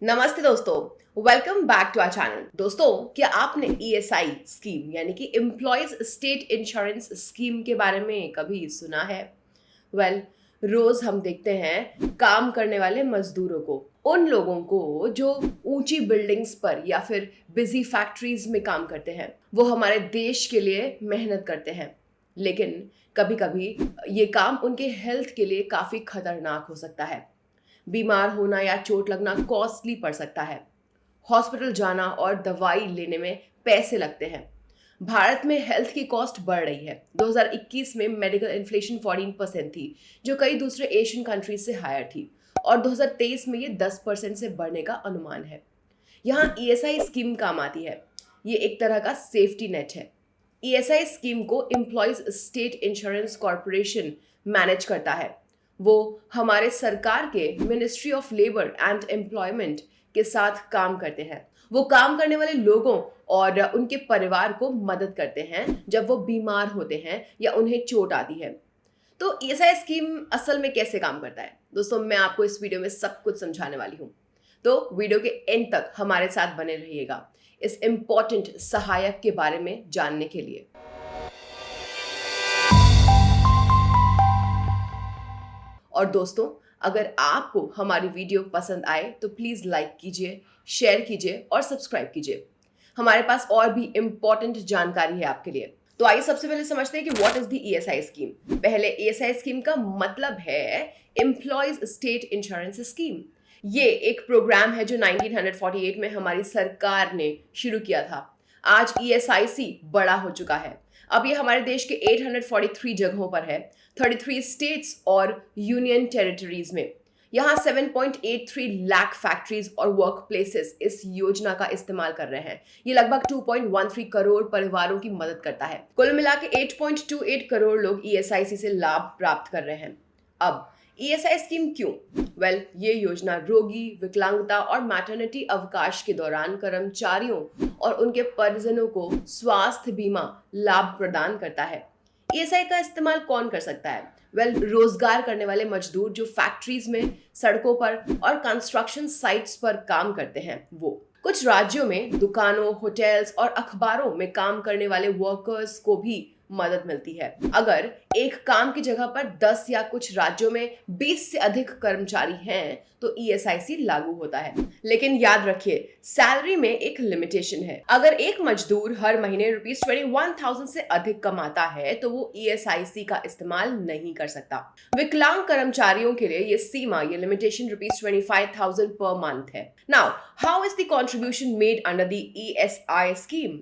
नमस्ते दोस्तों, welcome back to our channel. दोस्तों, क्या आपने ईएसआई स्कीम यानी कि एम्प्लॉयज स्टेट इंश्योरेंस स्कीम के बारे में कभी सुना है? वेल, रोज हम देखते हैं काम करने वाले मजदूरों को, उन लोगों को जो ऊंची बिल्डिंग्स पर या फिर बिजी फैक्ट्रीज में काम करते हैं। वो हमारे देश के लिए मेहनत करते हैं, लेकिन कभी कभी ये काम उनके हेल्थ के लिए काफी खतरनाक हो सकता है। बीमार होना या चोट लगना कॉस्टली पड़ सकता है। हॉस्पिटल जाना और दवाई लेने में पैसे लगते हैं। भारत में हेल्थ की कॉस्ट बढ़ रही है। 2021 में मेडिकल इन्फ्लेशन 14% थी, जो कई दूसरे एशियन कंट्रीज से हायर थी, और 2023 में ये 10% से बढ़ने का अनुमान है। यहाँ ईएसआई स्कीम काम आती है। ये एक तरह का सेफ्टी नेट है। ईएसआई स्कीम को employees state insurance corporation manage करता है। वो हमारे सरकार के ministry of labour and employment के साथ काम करते हैं। वो काम करने वाले लोगों और उनके परिवार को मदद करते हैं जब वो बीमार होते हैं या उन्हें चोट आती है। तो ईएसआई स्कीम असल में कैसे काम करता है दोस्तों, मैं आपको इस वीडियो में सब कुछ समझाने वाली हूँ। तो वीडियो के एंड तक हमारे साथ बने रहिएगा इस इम्पोर्टेंट सहायक के बारे में जानने के लिए। और दोस्तों, अगर आपको हमारी वीडियो पसंद आए तो प्लीज़ लाइक कीजिए, शेयर कीजिए और सब्सक्राइब कीजिए। हमारे पास और भी इम्पोर्टेंट जानकारी है आपके लिए। तो आइए सबसे पहले समझते हैं कि what is the ESI scheme. पहले ईएसआई स्कीम का मतलब है एम्प्लॉयज स्टेट इंश्योरेंस स्कीम। ये एक प्रोग्राम है जो 1948 में हमारी सरकार ने शुरू किया था। आज ईएसआईसी बड़ा हो चुका है। अब ये हमारे देश के 843 जगहों पर है, 33 स्टेट्स और यूनियन टेरिटरीज में। यहाँ 7.83 लाख फैक्ट्रीज और वर्क प्लेसेस इस योजना का इस्तेमाल कर रहे हैं। ये लगभग 2.13 करोड़ परिवारों की मदद करता है। कुल मिला के 8.28 करोड़ लोग ईएसआईसी से लाभ प्राप्त कर रहे हैं। अब ईएसआई स्कीम क्यों? ये योजना रोगी, विकलांगता और मैटरनिटी अवकाश के दौरान कर्मचारियों और उनके परिजनों को स्वास्थ्य बीमा लाभ प्रदान करता है। ईएसआई का इस्तेमाल कौन कर सकता है? रोजगार करने वाले मजदूर जो फैक्ट्रीज में, सड़कों पर और कंस्ट्रक्शन साइट्स पर काम करते हैं वो। कुछ राज्यों में दुकानों, होटल्स और अखबारों में काम करने वाले वर्कर्स को भी मदद मिलती है। अगर एक काम की जगह पर 10 या कुछ राज्यों में 20 से अधिक कर्मचारी हैं तो ईएसआईसी लागू होता है। लेकिन याद रखिए, सैलरी में एक लिमिटेशन है। अगर एक मजदूर हर महीने ₹21,000 से अधिक कमाता है तो वो ईएसआईसी का इस्तेमाल नहीं कर सकता। विकलांग कर्मचारियों के लिए ये लिमिटेशन ₹25,000 पर मंथ है। Now, how is the contribution made under the ESI scheme?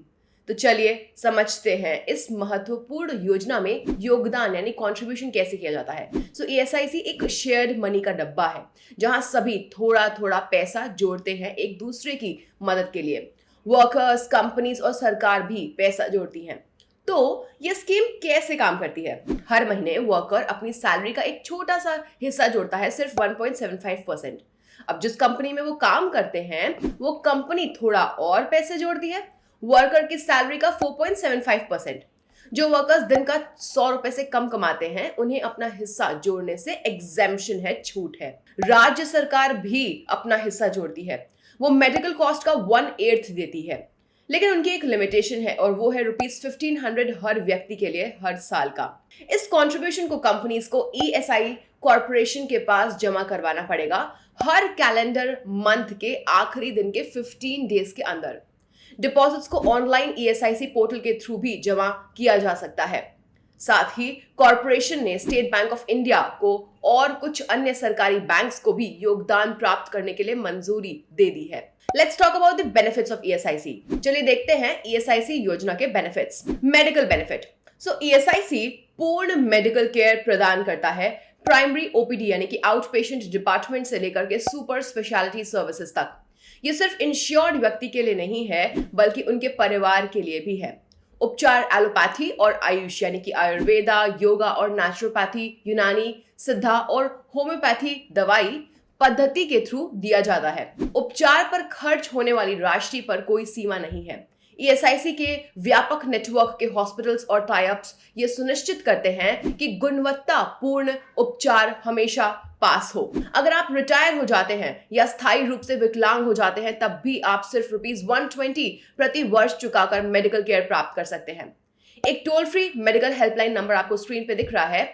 तो चलिए समझते हैं इस महत्वपूर्ण योजना में योगदान यानी कंट्रीब्यूशन कैसे किया जाता है। सो ईएसआईसी एक शेयर्ड मनी का डब्बा है जहां सभी थोड़ा थोड़ा पैसा जोड़ते हैं एक दूसरे की मदद के लिए। वर्कर्स, कंपनीज और सरकार भी पैसा जोड़ती हैं। तो ये स्कीम कैसे काम करती है? हर महीने वर्कर अपनी सैलरी का एक छोटा सा हिस्सा जोड़ता है, सिर्फ 1.75%। अब जिस कंपनी में वो काम करते हैं वो कंपनी थोड़ा और पैसे जोड़ती है, वर्कर की सैलरी का 4.75%। जो वर्कर्स दिन का 100 रुपए से कम कमाते हैं उन्हें अपना हिस्सा जोड़ने से एग्जेम्पशन है, छूट है। राज्य सरकार भी अपना हिस्सा जोड़ती है। वो मेडिकल कॉस्ट का 1/8 देती है, लेकिन उनकी एक लिमिटेशन है और वो है ₹1500 हर व्यक्ति के लिए हर साल का। इस कंट्रीब्यूशन को कंपनीज को ईएसआई कॉरपोरेशन के पास जमा करवाना पड़ेगा हर कैलेंडर मंथ के आखिरी दिन के 15 डेज के अंदर। डिपॉजिट्स को ऑनलाइन ईएसआईसी पोर्टल के थ्रू भी जमा किया जा सकता है। साथ ही कॉरपोरेशन ने स्टेट बैंक ऑफ इंडिया को और कुछ अन्य सरकारी बैंक्स को भी योगदान प्राप्त करने के लिए मंजूरी दे दी है। Let's talk about the benefits of ESIC. चलिए देखते हैं ईएसआईसी योजना के benefits. Medical benefit. So ESIC पूर्ण मेडिकल केयर प्रदान करता है, प्राइमरी ओपीडी यानी कि आउट पेशेंट डिपार्टमेंट से लेकर के सुपर स्पेशलिटी सर्विसेज तक। ये सिर्फ इंश्योर्ड व्यक्ति के लिए नहीं है बल्कि उनके परिवार के लिए भी है। उपचार एलोपैथी और आयुष यानी कि आयुर्वेदा, योगा और नेचुरोपैथी, यूनानी, सिद्धा और होम्योपैथी दवाई पद्धति के थ्रू दिया जाता है। उपचार पर खर्च होने वाली राशि पर कोई सीमा नहीं है। ईएसआईसी के व्यापक नेटवर्क के हॉस्पिटल्स और टाई-अप्स ये सुनिश्चित करते हैं कि गुणवत्तापूर्ण उपचार हमेशा पास हो। अगर आप रिटायर हो जाते हैं या स्थायी रूप से विकलांग हो जाते हैं, तब भी आप सिर्फ ₹120 प्रति वर्ष चुकाकर मेडिकल केयर प्राप्त कर सकते हैं। एक toll free medical helpline number आपको स्क्रीन पे दिख रहा है,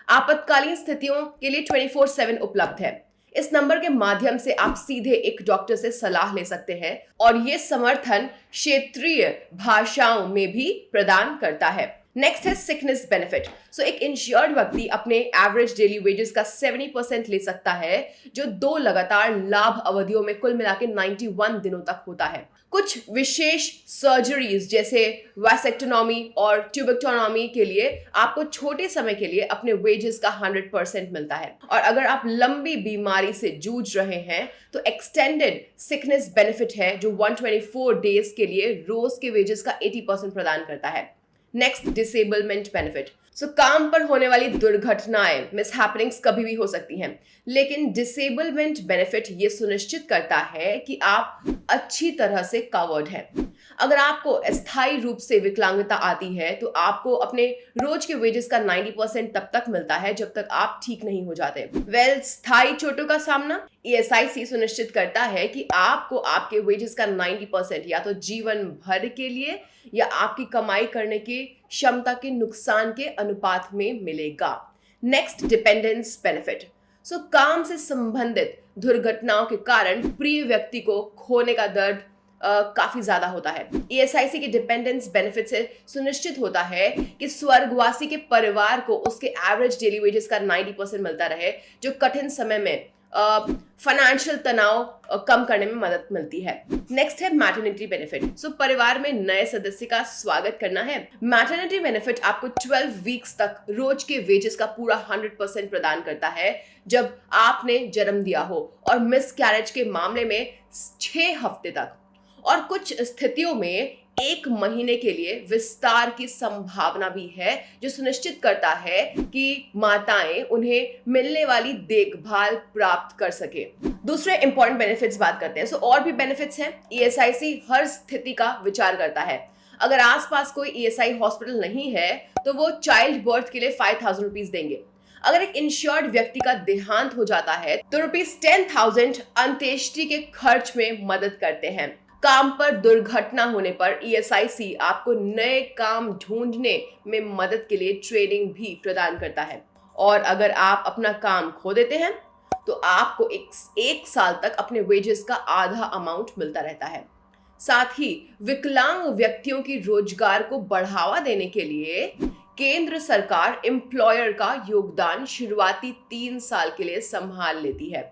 आपातकालीन स्थितियों के लिए 24/7 उपलब्ध है। इस नंबर के माध्यम से आप सीधे एक डॉक्टर से सलाह ले सकते हैं और ये समर्थन क्षेत्रीय भाषाओं में भी प्रदान करता है। नेक्स्ट है सिकनेस बेनिफिट। सो एक इंश्योर्ड व्यक्ति अपने एवरेज डेली वेजेस का 70% ले सकता है, जो 2 लगातार लाभ अवधियों में कुल मिला के 91 दिनों तक होता है। कुछ विशेष सर्जरीज जैसे वैसेक्टोनॉमी और ट्यूबेक्टोनॉमी के लिए आपको छोटे समय के लिए अपने वेजेस का 100% मिलता है। और अगर आप लंबी बीमारी से जूझ रहे हैं तो एक्सटेंडेड सिकनेस बेनिफिट है, जो 124 डेज के लिए रोज के वेजेस का 80% प्रदान करता है। Next, disablement benefit. सो काम पर होने वाली दुर्घटनाएं, मिसहैपनिंग्स कभी भी हो सकती हैं, लेकिन डिसेबलमेंट बेनिफिट ये सुनिश्चित करता है कि आप अच्छी तरह से कवर्ड हैं। अगर आपको अस्थायी रूप से विकलांगता आती है तो आपको अपने रोज के वेजेस का 90% तब तक मिलता है जब तक आप ठीक नहीं हो जाते। स्थायी चोटों का सामना, ईएसआईसी सुनिश्चित करता है कि आपको आपके वेजेस का 90% या तो जीवन भर के लिए या आपकी कमाई करने की क्षमता के नुकसान के अनुपात में मिलेगा। Next, dependence benefit. सो काम से संबंधित दुर्घटनाओं के कारण प्रिय व्यक्ति को खोने का दर्द काफी ज्यादा होता है। ईएसआईसी के डिपेंडेंस बेनिफिट से सुनिश्चित होता है कि स्वर्गवासी के परिवार को उसके एवरेज डेली वेजेस का 90% मिलता रहे, जो कठिन समय में फाइनेंशियल तनाव कम करने में मदद मिलती है। नेक्स्ट है मैटरनिटी बेनिफिट। सो परिवार में नए सदस्य का स्वागत करना है। मैटरनिटी बेनिफिट आपको 12 वीक्स तक रोज के वेजेस का पूरा 100% प्रदान करता है जब आपने जन्म दिया हो, और मिस कैरेज के मामले में 6 हफ्ते तक, और कुछ स्थितियों में 1 महीने के लिए विस्तार की संभावना भी है, जो सुनिश्चित करता है कि माताएं उन्हें मिलने वाली देखभाल प्राप्त कर सके। दूसरे इंपॉर्टेंट बेनिफिट्स बात करते हैं। सो और भी बेनिफिट्स हैं। ईएसआईसी हर स्थिति का विचार करता है। अगर आसपास कोई ईएसआई हॉस्पिटल नहीं है तो वो चाइल्ड बर्थ के लिए ₹5,000 देंगे। अगर एक इंश्योर्ड व्यक्ति का देहांत हो जाता है तो ₹10,000 अंत्येष्टि के खर्च में मदद करते हैं। काम पर दुर्घटना होने पर ईएसआईसी आपको नए काम ढूंढने में मदद के लिए ट्रेनिंग भी प्रदान करता है। और अगर आप अपना काम खो देते हैं तो आपको एक साल तक अपने वेजेस का आधा अमाउंट मिलता रहता है। साथ ही विकलांग व्यक्तियों की रोजगार को बढ़ावा देने के लिए केंद्र सरकार एम्प्लॉयर का योगदान शुरुआती 3 साल के लिए संभाल लेती है।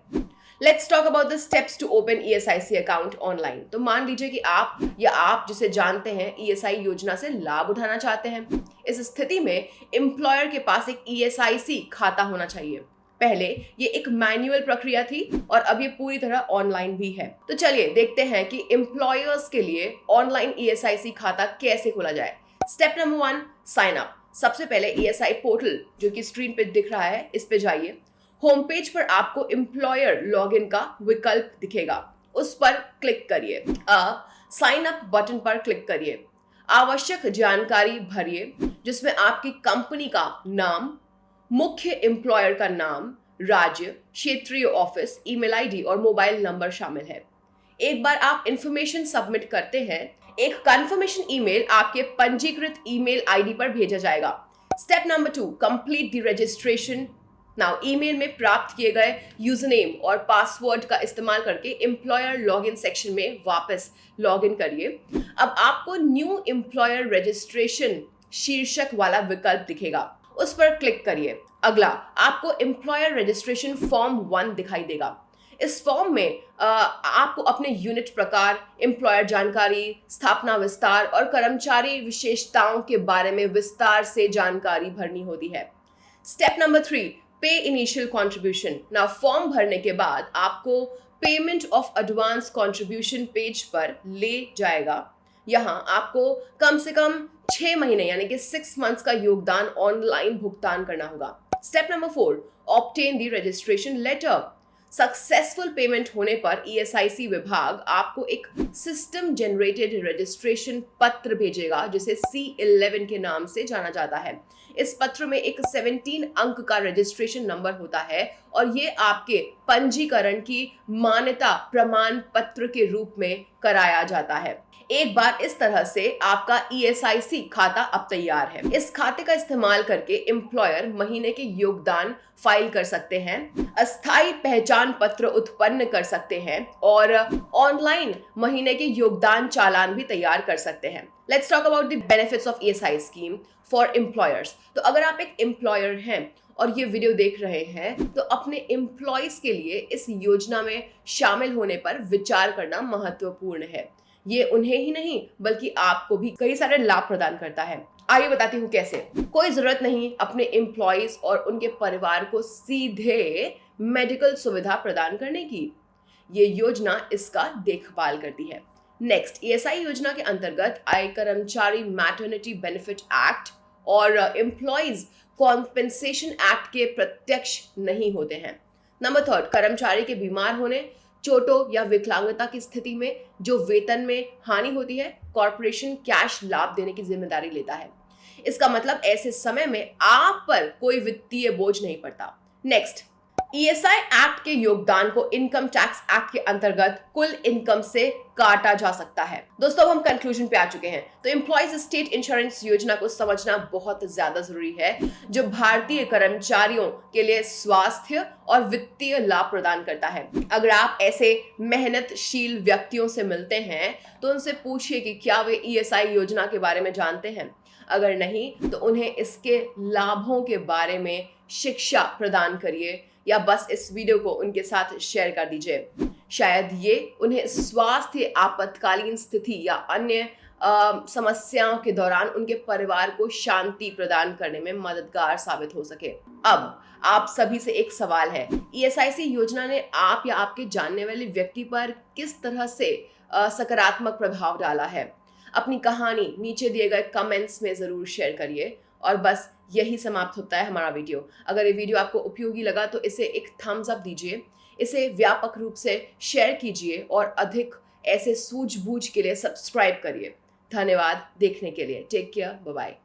Let's talk about the steps to open ESIC account online. तो मान लीजिए कि आप जिसे जानते हैं ईएसआई योजना से लाभ उठाना चाहते हैं। इस स्थिति में एम्प्लॉयर के पास एक ईएसआईसी खाता होना चाहिए। पहले ये एक मैनुअल प्रक्रिया थी और अब ये पूरी तरह ऑनलाइन भी है। तो चलिए देखते हैं कि एम्प्लॉयर्स के लिए ऑनलाइन ईएसआईसी खाता कैसे खोला जाए। Step number 1, sign up. सबसे पहले ईएसआई पोर्टल, जो कि स्क्रीन पे दिख रहा है, इस पे जाइए। होम पेज पर आपको एम्प्लॉयर लॉगिन का विकल्प दिखेगा, उस पर क्लिक करिए। साइन अप बटन पर क्लिक करिए। आवश्यक जानकारी भरिए, जिसमें आपकी कंपनी का नाम, मुख्य एम्प्लॉयर का नाम, राज्य, क्षेत्रीय ऑफिस, ईमेल आईडी और मोबाइल नंबर शामिल है। एक बार आप इंफॉर्मेशन सबमिट करते हैं, एक कंफर्मेशन ईमेल आपके पंजीकृत ईमेल आईडी पर भेजा जाएगा। Step number 2, complete the registration now. Email में प्राप्त किए गए यूजरनेम और पासवर्ड का इस्तेमाल करके एम्प्लॉयर लॉगिन सेक्शन में वापस लॉगिन करिए। अब आपको न्यू एम्प्लॉयर रजिस्ट्रेशन शीर्षक वाला विकल्प दिखेगा, उस पर क्लिक करिए। अगला आपको एम्प्लॉयर रजिस्ट्रेशन फॉर्म 1 दिखाई देगा। इस फॉर्म में आपको अपने यूनिट प्रकार, एम्प्लॉयर जानकारी, स्थापना विस्तार और कर्मचारी विशेषताओं के बारे में विस्तार से जानकारी भरनी होती है। स्टेप नंबर 3, पे इनिशियल कॉन्ट्रीब्यूशन। नाउ फॉर्म भरने के बाद आपको payment of advance contribution page पर ले जाएगा। यहाँ आपको कम से कम 6 महीने यानी कि 6 मंथ्स का योगदान ऑनलाइन भुगतान करना होगा। Step number 4, obtain the registration letter. Successful payment होने पर ईएसआईसी विभाग आपको एक सिस्टम जनरेटेड रजिस्ट्रेशन पत्र भेजेगा जिसे C11 के नाम से जाना जाता है। इस पत्र में एक 17 अंक का रजिस्ट्रेशन नंबर होता है और ये आपके पंजीकरण की मान्यता प्रमाण पत्र के रूप में कराया जाता है। एक बार इस तरह से आपका ईएसआईसी खाता अब तैयार है। इस खाते का इस्तेमाल करके एम्प्लॉयर महीने के योगदान फाइल कर सकते हैं, अस्थायी पहचान पत्र उत्पन्न कर सकते हैं और ऑनलाइन महीने के योगदान चालान भी तैयार कर सकते हैं। Let's talk about the benefits of ESI scheme for employers. तो अगर आप एक एम्प्लॉयर हैं और ये वीडियो देख रहे हैं तो अपने एम्प्लॉयज के लिए इस योजना में शामिल होने पर विचार करना महत्वपूर्ण है। ये उन्हें ही नहीं बल्कि आपको भी कई सारे लाभ प्रदान करता है। आइए बताती हूँ कैसे। कोई जरूरत नहीं अपने एम्प्लॉयज और उनके परिवार को सीधे मेडिकल सुविधा प्रदान करने की, ये योजना इसका देखभाल करती है। नेक्स्ट, ईएसआई योजना के अंतर्गत आय कर्मचारी मैटरनिटी बेनिफिट एक्ट और एम्प्लॉयज कॉम्पेंसेशन एक्ट के प्रत्यक्ष नहीं होते हैं। नंबर थर्ड, कर्मचारी के बीमार होने, चोटों या विकलांगता की स्थिति में जो वेतन में हानि होती है, कॉर्पोरेशन कैश लाभ देने की जिम्मेदारी लेता है। इसका मतलब ऐसे समय में आप पर कोई वित्तीय बोझ नहीं पड़ता। नेक्स्ट, ईएसआई एक्ट के योगदान को इनकम टैक्स एक्ट के अंतर्गत कुल इनकम से काटा जा सकता है। दोस्तों, अब हम कंक्लूजन पे आ चुके हैं। तो एम्प्लॉयज स्टेट इंश्योरेंस योजना को समझना बहुत ज्यादा जरूरी है, जो भारतीय कर्मचारियों के लिए स्वास्थ्य और वित्तीय लाभ प्रदान करता है। अगर आप ऐसे मेहनतशील व्यक्तियों से मिलते हैं तो उनसे पूछिए कि क्या वे ईएसआई योजना के बारे में जानते हैं। अगर नहीं तो उन्हें इसके लाभों के बारे में शिक्षा प्रदान करिए या बस इस वीडियो को उनके साथ शेयर कर दीजिए। शायद ये उन्हें स्वास्थ्य आपातकालीन स्थिति या अन्य समस्याओं के दौरान उनके परिवार को शांति प्रदान करने में मददगार साबित हो सके। अब आप सभी से एक सवाल है, ईएसआईसी योजना ने आप या आपके जानने वाले व्यक्ति पर किस तरह से सकारात्मक प्रभाव डाला है? अपनी कहानी नीचे दिए गए कमेंट्स में जरूर शेयर करिए। और बस यही समाप्त होता है हमारा वीडियो। अगर ये वीडियो आपको उपयोगी लगा तो इसे एक थम्स अप दीजिए, इसे व्यापक रूप से शेयर कीजिए और अधिक ऐसे सूझबूझ के लिए सब्सक्राइब करिए। धन्यवाद देखने के लिए। Take care, bye bye.